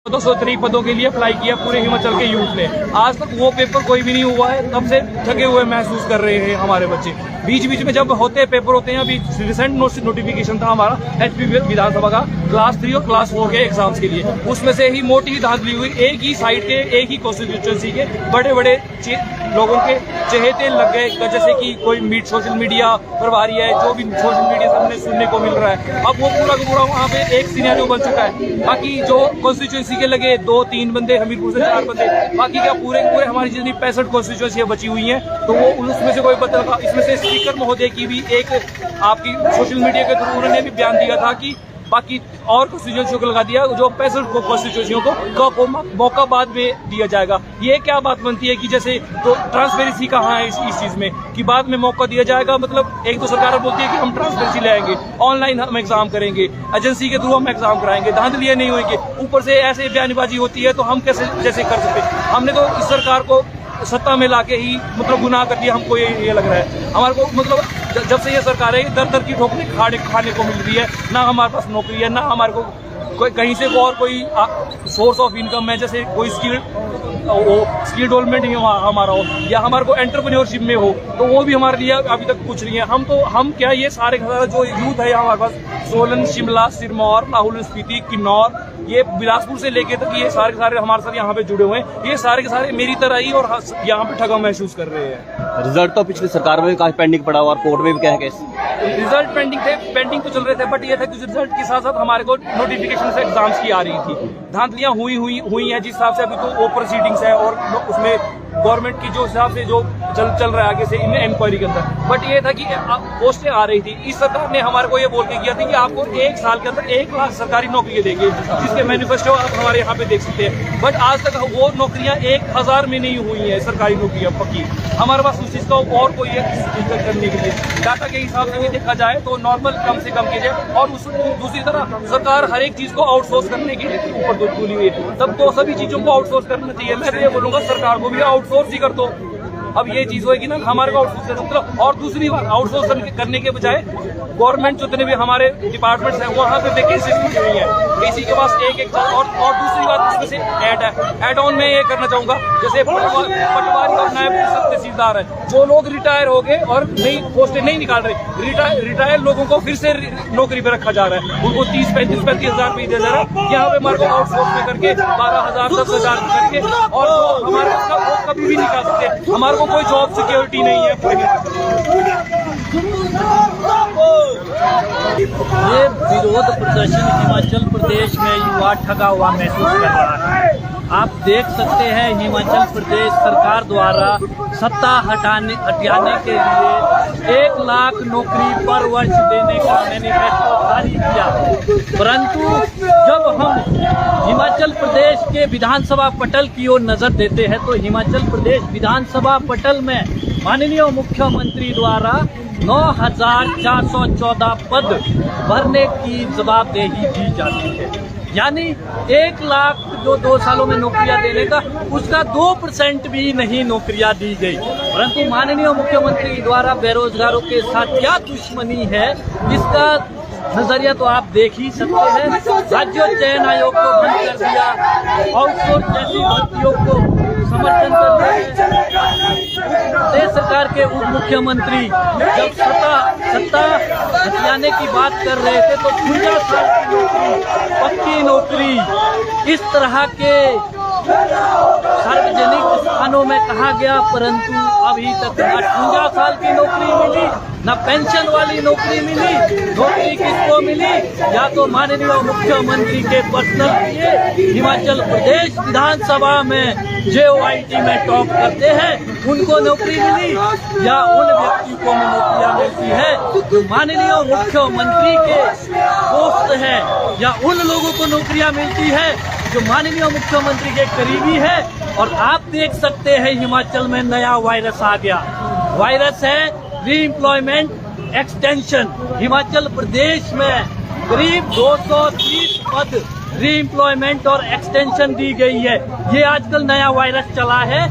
203 पदों के लिए अप्लाई किया पूरे हिमाचल के यूथ ने। आज तक वो पेपर कोई भी नहीं हुआ है, तब से थके हुए महसूस कर रहे हैं हमारे बच्चे। बीच बीच में जब होते पेपर होते हैं, अभी रिसेंट नोटिफिकेशन था हमारा एचपी विधानसभा का क्लास 3 और क्लास 4 के एग्जाम्स के लिए, उसमें से ही मोटी धांधली हुई। एक ही साइड के, एक ही कॉन्स्टिट्यूंसी के बड़े बड़े लोगों के चहेते लग गए, जैसे कि कोई सोशल मीडिया प्रभारी है, जो भी सोशल मीडिया से हमें सुनने को मिल रहा है। अब वो पूरा का पूरा वहाँ पे एक सिनेरियो बन चुका है। बाकी जो कॉन्स्टिट्यूंसी के लगे 2-3 बंदे, हमीरपुर से 4 बंदे, बाकी क्या पूरे हमारी जितनी 65 कॉन्स्टिट्यूंसियां बची हुई हैं, तो वो उसमें से कोई पता लगा। इसमें से स्पीकर महोदय की भी एक आपकी सोशल मीडिया के थ्रू उन्होंने भी बयान दिया था कि बाकी और कॉन्स्टिट्यूंसियों को लगा दिया, जो 65 कॉन्स्टिट्यूंसियों को मौका बाद में दिया जाएगा। ये क्या बात बनती है कि जैसे तो ट्रांसपेरेंसी कहाँ है इस चीज में कि बाद में मौका दिया जाएगा। मतलब एक तो सरकार बोलती है कि हम ट्रांसपेरेंसी लाएंगे, ऑनलाइन हम एग्जाम करेंगे, एजेंसी के थ्रू हम एग्जाम कराएंगे, धांधलियां नहीं होंगे, ऊपर से ऐसे बयानबाजी होती है, तो हम कैसे जैसे कर सकते। हमने तो इस सरकार को सत्ता में लाके ही मतलब गुनाह कर दिया, हमको ये लग रहा है। हमारे को मतलब जब से ये सरकार है, दर दर की ठोकरें खाने को मिल रही है। ना हमारे पास नौकरी है, ना हमारे को कहीं से और कोई सोर्स ऑफ इनकम है, जैसे कोई स्किल डेवलपमेंट ही हमारा हो, या हमारे को एंटरप्रेन्योरशिप में हो, तो वो भी हमारे लिए अभी तक कुछ नहीं है। हम क्या, ये सारे जो यूथ है हमारे पास, सोलन, शिमला, सिरमौर, लाहौल स्पीति, किन्नौर, ये बिलासपुर से लेके तक ये सारे के सारे हमारे साथ यहाँ पे जुड़े हुए हैं। ये सारे के सारे मेरी तरह ही और यहाँ पे ठगा महसूस कर रहे हैं। रिजल्ट तो पिछली सरकार में भी काफी पेंडिंग पड़ा हुआ और कोर्ट में भी क्या है केस? रिजल्ट पेंडिंग तो चल रहे थे, बट ये था कि रिजल्ट के साथ साथ हमारे को नोटिफिकेशन से एग्जाम्स की आ रही थी। धांधलियां हुई हैं जिस हिसाब से। अभी तो वो प्रोसीडिंग्स है और उसमें गवर्नमेंट की जो हिसाब से जो चल रहा है आगे से इंक्वायरी के अंदर। बट ये था कि पोस्टें आ रही थी। इस सरकार ने हमारे को ये बोल के किया था कि आपको 1 साल के अंदर 1 लाख सरकारी नौकरियां देंगे, जिसके मैनिफेस्टो आप हमारे यहाँ पे देख सकते हैं। बट आज तक वो नौकरियां 1000 में नहीं हुई है, सरकारी नौकरियां पक्की। हमारे पास उस चीज का और कोई करने के लिए डाटा के हिसाब से भी देखा जाए तो नॉर्मल कम से कम की जाए। और दूसरी तरह सरकार हर एक चीज को आउटसोर्स करने के लिए ऊपर तुली हुई है। तब तो सभी चीजों को आउटसोर्स करना चाहिए। मैं तो ये बोलूंगा सरकार को भी आउटसोर्स ही कर दो। अब ये चीज होगी ना, हमारे को आउटसोर्स मतलब। और दूसरी बात, आउटसोर्स करने के बजाय गवर्नमेंट जितने भी हमारे डिपार्टमेंट्स हैं वहाँ पे वैकेंसीज हुई है, किसी के पास एक और दूसरी बात इसमें से ऐड ऑन में ये करना चाहूंगा, जैसे पटवारी और नायब तहसीलदार है, वो लोग रिटायर हो गए और नई पोस्टें नहीं निकाल रहे। रिटायर लोगों को फिर से नौकरी पे रखा जा रहा है, उनको 30-35 हजार रुपये दिया जा रहा है। यहाँ पे हमारे को आउटसोर्स में करके 12,000 10,000 करके, और जो हमारे वो कभी भी निकाल सकते। हमारे को कोई जॉब सिक्योरिटी नहीं है। ये विरोध प्रदर्शन हिमाचल प्रदेश में युवा ठगा हुआ महसूस कर रहा है। आप देख सकते हैं हिमाचल प्रदेश सरकार द्वारा सत्ता हटाने के लिए 1 लाख नौकरी पर वर्ष देने का मैनिफेस्टो जारी किया। परंतु जब हम हिमाचल प्रदेश के विधानसभा पटल की ओर नजर देते हैं तो हिमाचल प्रदेश विधानसभा पटल में माननीय मुख्यमंत्री द्वारा 9,414 पद भरने की जवाबदेही दी जाती है। यानी 1 लाख जो 2 सालों में नौकरियां देने का, उसका 2% भी नहीं नौकरियां दी गई। परंतु माननीय मुख्यमंत्री द्वारा बेरोजगारों के साथ क्या दुश्मनी है, इसका नजरिया तो आप देख ही सकते हैं। राज्य चयन आयोग को बंद कर दिया, आउटसोर्स जैसी भर्तियों को समर्थन कर दिया। प्रदेश सरकार के उप मुख्यमंत्री जब सत्ता हथियाने की बात कर रहे थे तो 50 साल की नौकरी, पक्की नौकरी, इस तरह के सार्वजनिक स्थानों में कहा गया। परंतु अभी तक न 50 साल की नौकरी मिली, न पेंशन वाली नौकरी मिली। नौकरी किसको मिली? या तो माननीय मुख्यमंत्री के पर्सनल लिए हिमाचल प्रदेश विधानसभा में JOIT में टॉप करते हैं, उनको नौकरी मिली, या उन व्यक्ति को नौकरियां मिलती है जो माननीय मुख्यमंत्री के दोस्त है, या उन लोगों को नौकरियां मिलती है जो माननीय मुख्यमंत्री के करीबी है। और आप देख सकते हैं हिमाचल में नया वायरस आ गया। वायरस है रीएम्प्लॉयमेंट एक्सटेंशन। हिमाचल प्रदेश में करीब 230 पद रीएम्प्लॉयमेंट और एक्सटेंशन दी गई है। ये आजकल नया वायरस चला है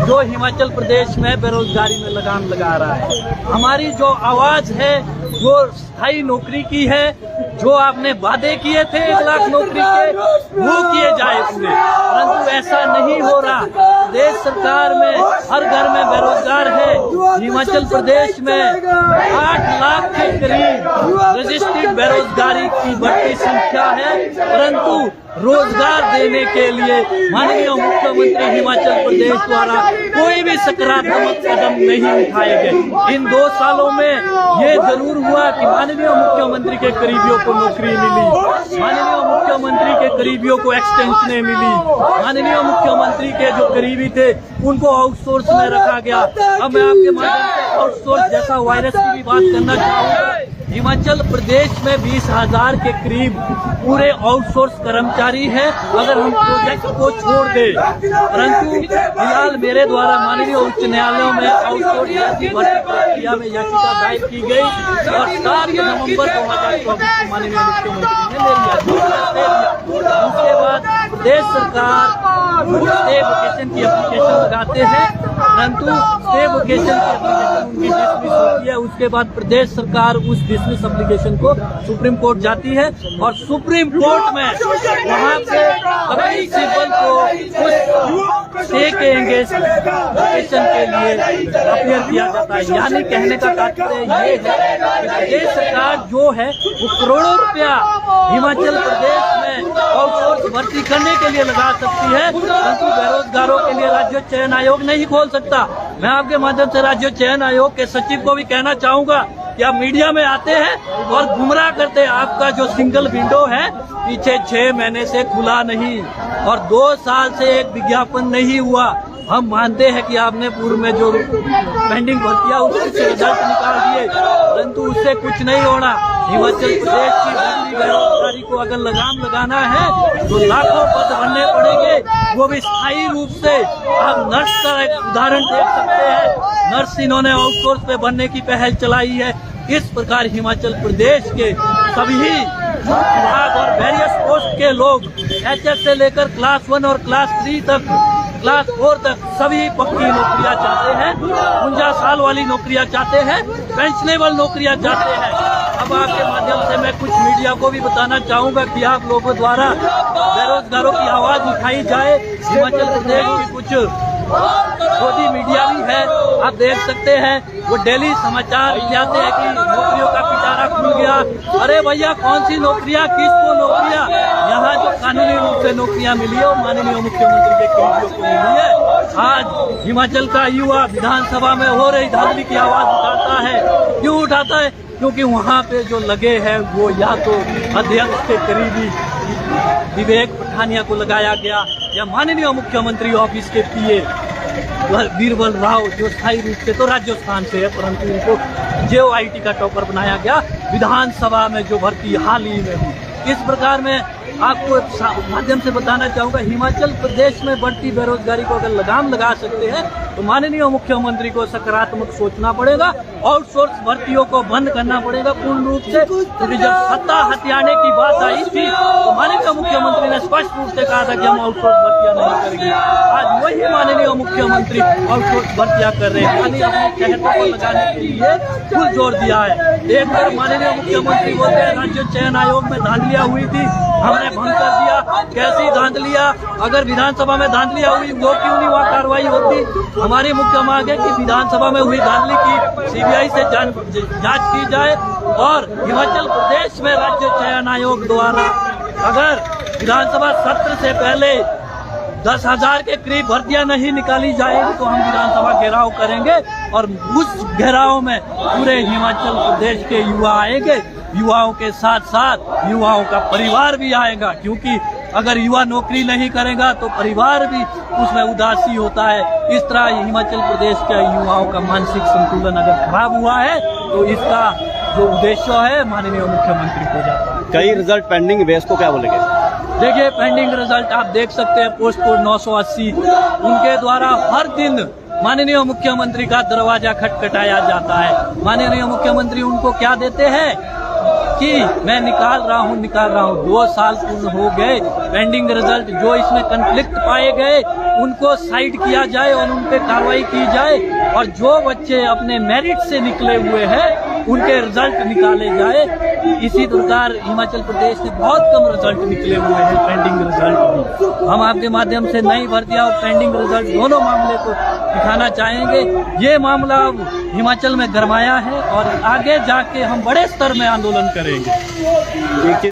जो हिमाचल प्रदेश में बेरोजगारी में लगाम लगा रहा है। हमारी जो आवाज है वो स्थायी नौकरी की है, जो आपने वादे किए थे 1 लाख नौकरी के, वो किए जाए पूरे, परंतु ऐसा नहीं हो रहा। प्रदेश सरकार में हर घर में बेरोजगार है। हिमाचल प्रदेश में 8 लाख के करीब रजिस्टर्ड बेरोजगारी की बढ़ती संख्या है, परंतु रोजगार देने के लिए माननीय मुख्यमंत्री हिमाचल प्रदेश द्वारा कोई भी सकारात्मक कदम नहीं उठाए गए। इन 2 सालों में ये जरूर हुआ कि माननीय मुख्यमंत्री के करीबियों को नौकरी मिली, माननीय मुख्यमंत्री के करीबियों को एक्सटेंशनें मिली, माननीय मुख्यमंत्री के जो करीबी थे उनको आउटसोर्स में रखा गया। अब मैं आपके माध्यम से आउटसोर्स जैसा वायरस की भी बात करना चाहूंगा। हिमाचल प्रदेश में 20,000 के करीब पूरे आउटसोर्स कर्मचारी हैं अगर हम प्रोजेक्ट को छोड़ दें, परंतु फिलहाल मेरे द्वारा माननीय उच्च न्यायालयों में आउटसोर्स भर्ती प्रक्रिया में याचिका दायर की गई और 7 नवंबर 2024 को माननीय मुख्यमंत्री ने ले लिया। उसके बाद प्रदेश सरकार स्टे वोकेशन की एप्लीकेशन लगाते हैं, परंतु स्टे वोकेशन की एप्लीकेशन उनकी डिसमिस होती है। उसके बाद प्रदेश सरकार उस डिसमिस एप्लीकेशन को सुप्रीम कोर्ट जाती है और सुप्रीम कोर्ट में वहाँ पे कपिल सिब्बल को उस स्टे के एंगेजमेंट के लिए अपेयर किया जाता है। यानी कहने का तात्पर्य ये है कि प्रदेश सरकार जो है वो करोड़ों रुपया हिमाचल प्रदेश में आउटसोर्स भर्ती करने के लिए लगा सकती है, परंतु बेरोजगारों के लिए राज्य चयन आयोग नहीं खोल सकता। मैं आपके माध्यम से राज्य चयन आयोग के सचिव को भी कहना चाहूंगा कि आप मीडिया में आते हैं और गुमराह करते हैं। आपका जो सिंगल विंडो है पीछे 6 महीने से खुला नहीं और 2 साल से एक विज्ञापन नहीं हुआ। हम मानते हैं कि आपने पूर्व में जो पेंडिंग भर्तियां उससे रिजल्ट निकाल दिए, परंतु उससे कुछ नहीं होना। हिमाचल प्रदेश की बढ़ती बेरोजगारी को अगर लगाम लगाना है तो लाखों पद भरने पड़ेंगे, वो भी स्थायी रूप से। आप नर्स का एक उदाहरण देख सकते हैं, नर्स इन्होंने आउटसोर्स पे भरने की पहल चलाई है। इस प्रकार हिमाचल प्रदेश के सभी विभाग और वेरियस पोस्ट के लोग एचएस से लेकर क्लास 1 और क्लास 3 तक, क्लास 4 तक सभी पक्की नौकरियां चाहते हैं, 49 साल वाली नौकरियां चाहते हैं, पेंशनेबल नौकरियां चाहते हैं। अब आपके माध्यम से मैं कुछ मीडिया को भी बताना चाहूंगा कि आप लोगों द्वारा बेरोजगारों की आवाज उठाई जाए। हिमाचल प्रदेश की कुछ मोदी मीडिया भी है, आप देख सकते हैं, वो डेली समाचार जाते हैं कि नौकरियों का पिटारा खुल गया। अरे भैया कौन सी नौकरियां, किसको नौकरियां? यहाँ जो कानूनी रूप से नौकरियां मिली है वो माननीय मुख्यमंत्री के करीबियों को मिली है। आज हिमाचल का युवा विधानसभा में हो रही धांधली की आवाज उठाता है। क्यों उठाता है? क्योंकि वहाँ पे जो लगे हैं वो या तो अध्यक्ष के करीबी विवेक पठानिया को लगाया गया या माननीय मुख्यमंत्री ऑफिस के पीए बीरबल राव जो स्थायी रूप से तो राजस्थान से है, परंतु उनको JOIT का टॉपर बनाया गया विधानसभा में जो भर्ती हाल ही में हुई। इस प्रकार में आपको माध्यम से बताना चाहूंगा, हिमाचल प्रदेश में बढ़ती बेरोजगारी को अगर लगाम लगा सकते हैं तो माननीय मुख्यमंत्री को सकारात्मक सोचना पड़ेगा, आउटसोर्स भर्तियों को बंद करना पड़ेगा पूर्ण रूप से। क्योंकि जब सत्ता हथियाने की बात आई थी तो माननीय मुख्यमंत्री ने स्पष्ट रूप से कहा था कि हम आउटसोर्स भर्तियां नहीं करेंगे। आज वही माननीय मुख्यमंत्री आउटसोर्स भर्तियां कर रहे हैं, यानी अपने चेहरे को लगाने के लिए फुल जोर दिया है। एक बार माननीय मुख्यमंत्री बोलते हैं राज्य चयन आयोग में धांधलियां हुई थी, हमने भंग कर दिया। कैसी धांधलियां? अगर विधानसभा में धांधलियां हुई वो क्यों नहीं वहाँ कार्रवाई होती? हमारी मुख्य मांग है कि विधानसभा में हुई धांधली की CBI से जांच की जाए और हिमाचल प्रदेश में राज्य चयन आयोग द्वारा अगर विधानसभा सत्र से पहले 10,000 के करीब भर्तियां नहीं निकाली जाएगी तो हम विधानसभा घेराव करेंगे और उस घेराव में पूरे हिमाचल प्रदेश के युवा आएंगे। युवाओं के साथ साथ युवाओं का परिवार भी आएगा, क्योंकि अगर युवा नौकरी नहीं करेगा तो परिवार भी उसमें उदासी होता है। इस तरह हिमाचल प्रदेश के युवाओं का मानसिक संतुलन अगर खराब हुआ है तो इसका जो उद्देश्य है माननीय मुख्यमंत्री को जाता है। कई रिजल्ट पेंडिंग है, इसको क्या बोलेंगे? देखिए पेंडिंग रिजल्ट आप देख सकते हैं, पोस्ट कोड 980 उनके द्वारा हर दिन माननीय मुख्यमंत्री का दरवाजा खटखटाया जाता है। माननीय मुख्यमंत्री उनको क्या देते हैं कि मैं निकाल रहा हूँ। 2 साल पूर्ण हो गए, पेंडिंग रिजल्ट जो इसमें कन्फ्लिक्ट पाए गए उनको साइड किया जाए और उन पे कार्रवाई की जाए और जो बच्चे अपने मेरिट से निकले हुए हैं उनके रिजल्ट निकाले जाए इसी प्रकार हिमाचल प्रदेश में बहुत कम रिजल्ट निकले हुए हैं, पेंडिंग रिजल्ट भी। हम आपके माध्यम से नई भर्तियां और पेंडिंग रिजल्ट दोनों मामले को दिखाना चाहेंगे। ये मामला अब हिमाचल में गरमाया है और आगे जाके हम बड़े स्तर में आंदोलन करेंगे।